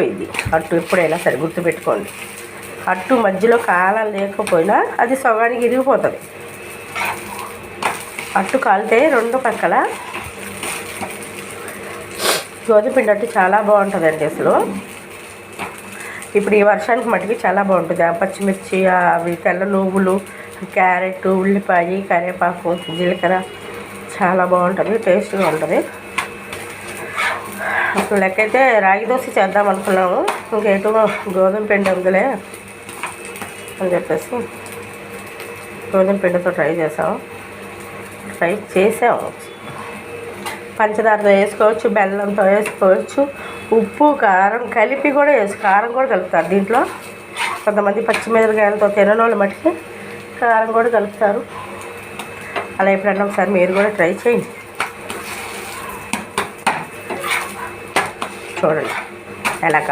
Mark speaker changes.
Speaker 1: ఇది అట్టు ఎప్పుడైనా సరే గుర్తుపెట్టుకోండి. అట్టు మధ్యలో కాలం లేకపోయినా అది సగానికి ఇరిగిపోతుంది. అట్టు కాలితే రెండు పక్కల గోధుమ పిండి అట్టు చాలా బాగుంటుందండి. అసలు ఇప్పుడు ఈ వర్షానికి మటుకి చాలా బాగుంటుంది. ఆ పచ్చిమిర్చి, అవి తెల్ల నువ్వులు, క్యారెట్, ఉల్లిపాయ, కరివేపాకు, జీలకర్ర చాలా బాగుంటుంది, టేస్ట్గా ఉంటుంది. అసలు లెక్కైతే రాగి దోశ చేద్దాం అనుకున్నాము, ఇంకేటో గోధుమ పిండి ఉందిలే అని చెప్పేసి గోధుమ పిండితో ట్రై చేసాము. పంచదారతో వేసుకోవచ్చు, బెల్లంతో వేసుకోవచ్చు, ఉప్పు కారం కలిపి కూడా కారం కూడా కలుపుతారు దీంట్లో. కొంతమంది పచ్చిమిరపకాయలతో తిననోళ్ళు మటుకి కారం కూడా కలుపుతారు. అలా ఎప్పుడన్నా ఒకసారి మీరు కూడా ట్రై చేయండి. చూడండి ఎలా